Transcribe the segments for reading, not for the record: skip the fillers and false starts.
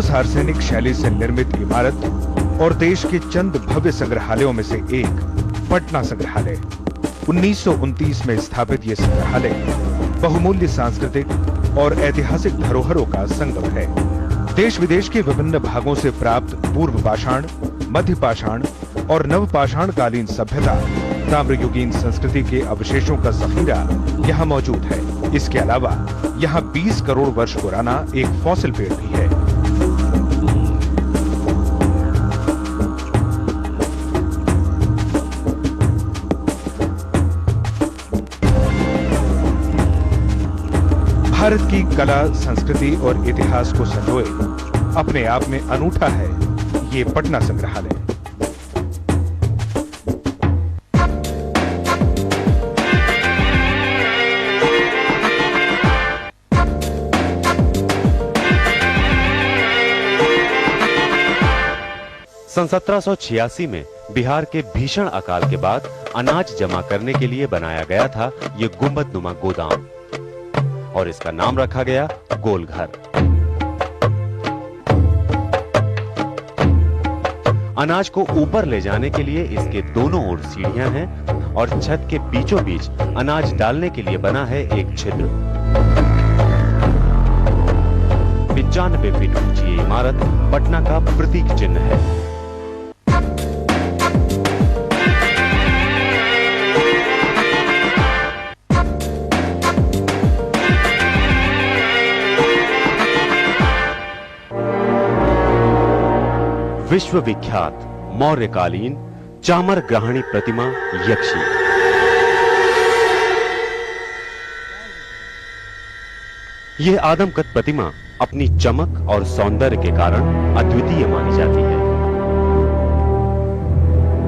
सार्वजनिक शैली से निर्मित इमारत और देश के चंद भव्य संग्रहालयों में से एक पटना संग्रहालय। 1929 में स्थापित ये संग्रहालय बहुमूल्य सांस्कृतिक और ऐतिहासिक धरोहरों का संगम है। देश विदेश के विभिन्न भागों से प्राप्त पूर्व पाषाण, मध्य पाषाण और नवपाषाण कालीन सभ्यता, ताम्रयुगीन संस्कृति के अवशेषों का जखीरा यहाँ मौजूद है। इसके अलावा यहाँ 20 करोड़ वर्ष पुराना एक फॉसिल पेड़ भी है। भारत की कला, संस्कृति और इतिहास को संजोए अपने आप में अनूठा है ये पटना संग्रहालय। सन 1786 में बिहार के भीषण अकाल के बाद अनाज जमा करने के लिए बनाया गया था ये गुंबदनुमा गोदाम और इसका नाम रखा गया गोलघर। अनाज को ऊपर ले जाने के लिए इसके दोनों ओर सीढ़ियां हैं और छत के बीचों बीच अनाज डालने के लिए बना है एक छिद्र। 95 फीट ऊंची ये इमारत पटना का प्रतीक चिन्ह है। विश्व विख्यात मौर्यकालीन चामर ग्राहणी प्रतिमा यक्षी। यह आदमकद प्रतिमा अपनी चमक और सौंदर्य के कारण अद्वितीय मानी जाती है।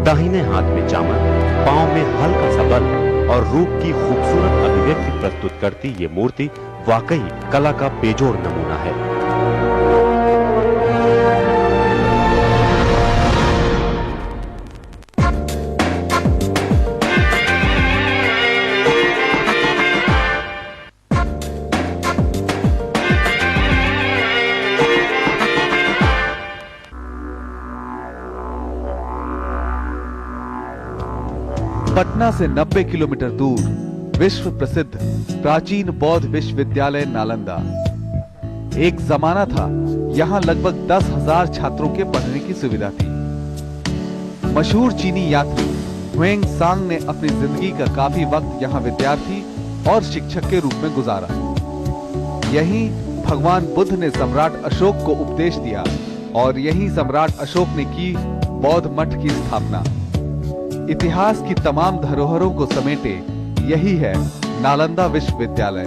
दाहिने हाथ में चामर, पांव में हल्का सा बल और रूप की खूबसूरत अभिव्यक्ति प्रस्तुत करती ये मूर्ति वाकई कला का बेजोड़ नमूना है। पटना से 90 किलोमीटर दूर विश्व प्रसिद्ध प्राचीन बौद्ध विश्वविद्यालय नालंदा। एक जमाना था यहाँ लगभग 10,000 छात्रों के पढ़ने की सुविधा थी। मशहूर चीनी यात्री ह्वेंग सांग ने अपनी जिंदगी का काफी वक्त यहाँ विद्यार्थी और शिक्षक के रूप में गुजारा। यहीं भगवान बुद्ध ने सम्राट अशोक को उपदेश दिया और यहीं सम्राट अशोक ने की बौद्ध मठ की स्थापना। इतिहास की तमाम धरोहरों को समेटे यही है नालंदा विश्वविद्यालय।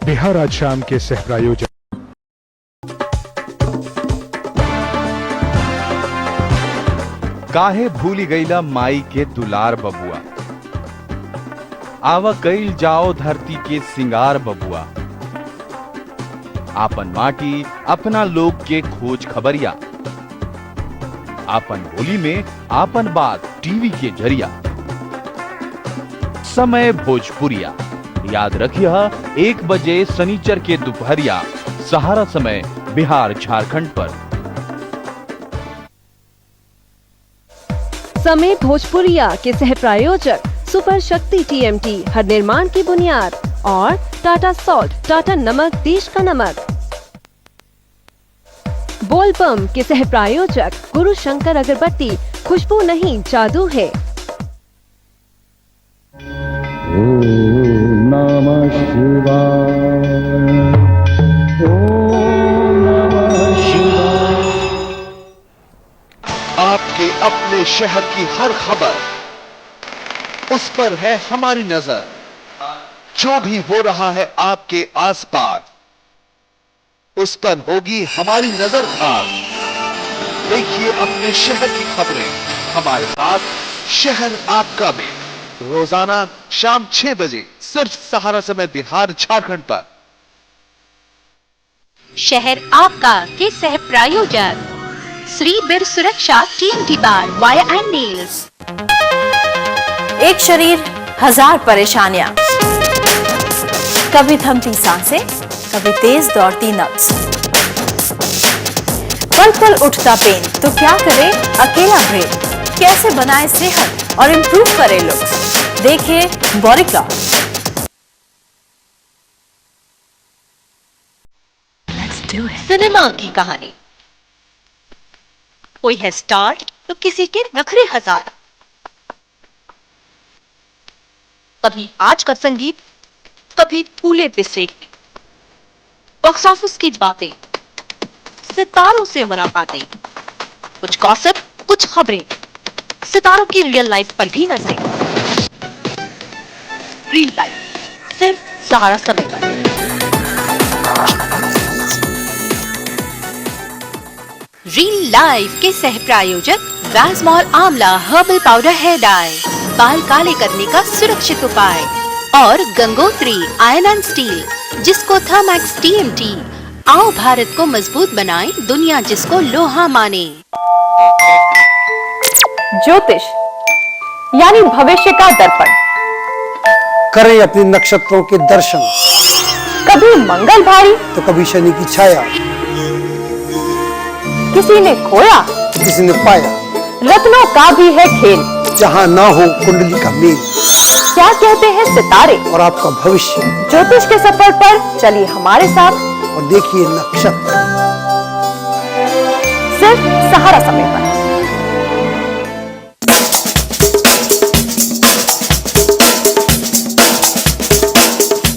बिहार आज शाम के सह प्रायोजक काहे भूली गईला माई के दुलार बबुआ, आवा कईल जाओ धरती के सिंगार बबुआ। आपन माटी अपना लोग के खोज खबरिया, आपन बोली में आपन बात टीवी के जरिया। समय भोजपुरिया याद रखिए 1 बजे शनिचर के दोपहरिया सहारा समय बिहार झारखंड पर। समय भोजपुरिया के सह प्रायोजक सुपर शक्ति TMT हर निर्माण की बुनियाद और टाटा सॉल्ट, टाटा नमक देश का नमक। बोलबम के सह प्रायोजक गुरु शंकर अगरबत्ती, खुशबू नहीं जादू है। ओम नमः शिवाय, ओम नमः शिवाय। आपके अपने शहर की हर खबर, उस पर है हमारी नजर। जो भी हो रहा है आपके आसपास, उस पर होगी हमारी नजर खास। देखिए अपने शहर की खबरें हमारे साथ, शहर आपका भी, रोजाना शाम 6 बजे सिर्फ सहारा समय बिहार झारखंड पर। शहर आपका के सह प्रायोजक श्री बिर सुरक्षा TMT bar wire and nails. एक शरीर, हजार परेशानियां, कभी थमती सांसें, कभी तेज दौड़ती नब्ज, पल पल उठता पेन, तो क्या करे अकेला ब्रेन, कैसे बनाए सेहत और इम्प्रूव करे लुक्स, देखिए बॉडी क्लॉक। सिनेमा की कहानी, कोई है स्टार तो किसी के नखरे हजार, कभी आज का संगीत, कभी फूले पिसे, बॉक्स ऑफिस की बातें, सितारों से मुलाकातें, कुछ गॉसिप, कुछ खबरें, सितारों की रियल लाइफ पर भी नजरें। रियल लाइफ सिर्फ सहारा समय पर। रियल लाइफ के सह प्रायोजक वैज़मॉल आंवला हर्बल पाउडर हेयर डाई, बाल काले करने का सुरक्षित उपाय, और गंगोत्री आयरन एंड स्टील, जिसको थर्मैक्स टीएमटी। आओ भारत को मजबूत बनाएं, दुनिया जिसको लोहा माने। ज्योतिष यानी भविष्य का दर्पण, करें अपने नक्षत्रों के दर्शन, कभी मंगल भारी तो कभी शनि की छाया, किसी ने खोया तो किसी ने पाया, रत्नों का भी है खेल, जहाँ ना हो कुंडली का मेल, क्या कहते हैं सितारे और आपका भविष्य। ज्योतिष के सफर पर चलिए हमारे साथ और देखिए नक्षत्र, सिर्फ सहारा समय पर।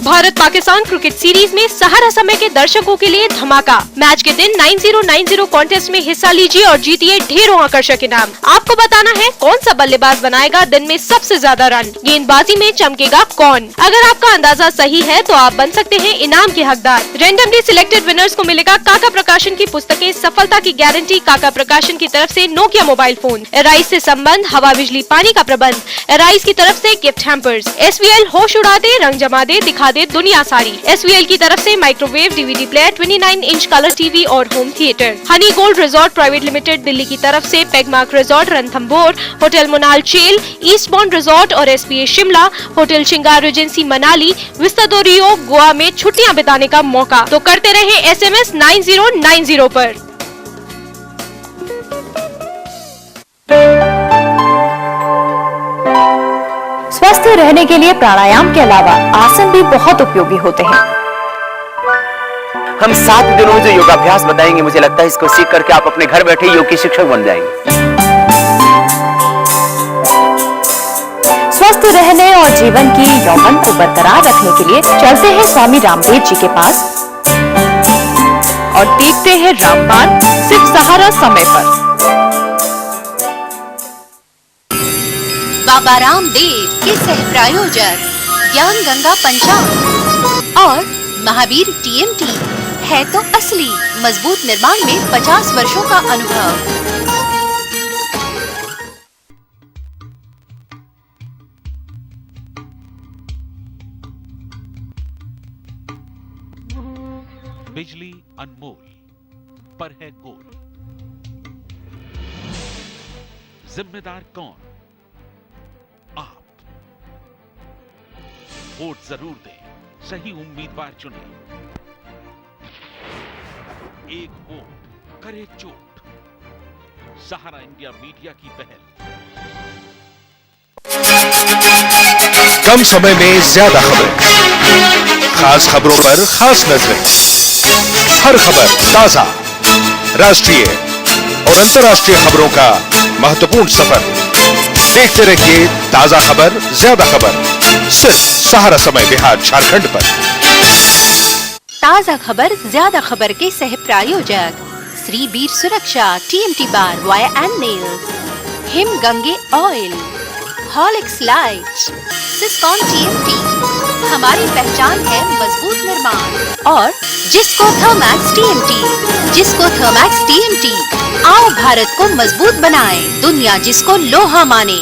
भारत पाकिस्तान क्रिकेट सीरीज में सहारा समय के दर्शकों के लिए धमाका। मैच के दिन 9090 कॉन्टेस्ट में हिस्सा लीजिए और जीतिए ढेरों आकर्षक इनाम। आपको बताना है कौन सा बल्लेबाज बनाएगा दिन में सबसे ज्यादा रन, गेंदबाजी में चमकेगा कौन। अगर आपका अंदाजा सही है तो आप बन सकते हैं इनाम के हकदार। रैंडमली सिलेक्टेड विनर्स को मिलेगा काका प्रकाशन की पुस्तकें, सफलता की गारंटी, काका प्रकाशन की तरफ से नोकिया मोबाइल फोन, एराइज से संबंध, हवा बिजली पानी का प्रबंध, एराइज की तरफ से गिफ्ट हैम्पर्स, SVL होश उड़ा दे, रंग जमा दे, दिखा दे दुनिया सारी, SVL की तरफ से microwave, DVD player, 29 inch colour TV और home theatre. Honey gold resort private limited Delhi की तरफ से pugmark resort Ranthambore, hotel Monal Chail, Eastbourne resort और SPA Shimla, hotel Shringar regency Manali, विस्ताडोरियो गोवा में छुट्टियां बिताने का मौका। तो करते रहे SMS 9090 पर। स्वस्थ रहने के लिए प्राणायाम के अलावा आसन भी बहुत उपयोगी होते हैं। हम 7 दिनों में जो योगाभ्यास बताएंगे, मुझे लगता है इसको सीख करके आप अपने घर बैठे योग के शिक्षक बन जाएंगे। स्वस्थ रहने और जीवन की यौवन को बरकरार रखने के लिए चलते हैं स्वामी रामदेव जी के पास और देखते हैं रामबाण सिर्फ सहारा समय पर। बाबा रामदेव के सह प्रायोजक ज्ञान गंगा पंचांग और महावीर TMT है तो असली, मजबूत निर्माण में 50 वर्षों का अनुभव। बिजली अनमोल पर है गोल, जिम्मेदार कौन? आप। वोट जरूर दें, सही उम्मीदवार चुनें। एक वोट करे चोट। सहारा इंडिया मीडिया की पहल। कम समय में ज्यादा खबरें, खास खबरों पर खास नजरें, हर खबर ताजा, राष्ट्रीय और अंतर्राष्ट्रीय खबरों का महत्वपूर्ण सफर। देखते रहिए ताजा खबर, ज्यादा खबर, सिर्फ सहारा समय बिहार झारखंड पर। ताजा खबर, ज्यादा खबर के सह प्रायोजक Shri Veer Suraksha, TMT bar, wire and nails, Him Gange oil, Horlicks lite, सिस्कॉन TMT। हमारी पहचान है मजबूत निर्माण। और जिसको थर्मैक्स TMT, जिसको थर्मैक्स TMT। आओ भारत को मजबूत बनाएं, दुनिया जिसको लोहा माने।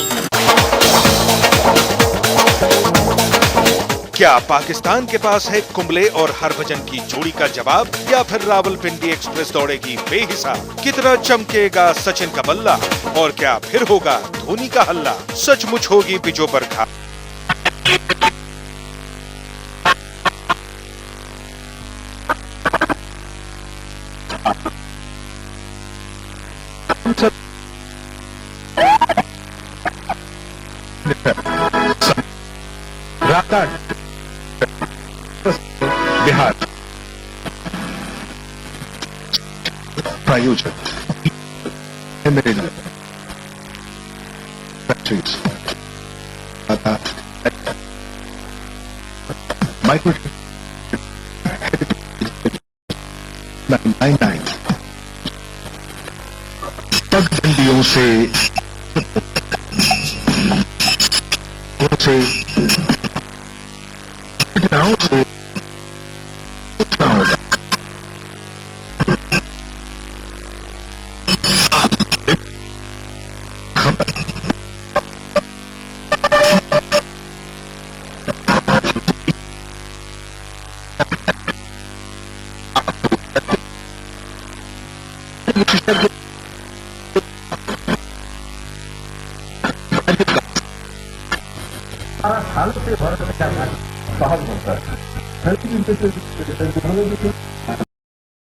क्या पाकिस्तान के पास है कुंबले और हरभजन की जोड़ी का जवाब, या फिर रावलपिंडी एक्सप्रेस दौड़ेगी बेहिसाब? कितना चमकेगा सचिन का बल्ला, और क्या फिर होगा धोनी का हल्ला? सचमुच होगी बिजो बरखा। बिहार प्रायोजक मेरे लिए माइक्रो 999 पगडंडियों से घटनाओं से हाल से भारत में क्या सहज होता है।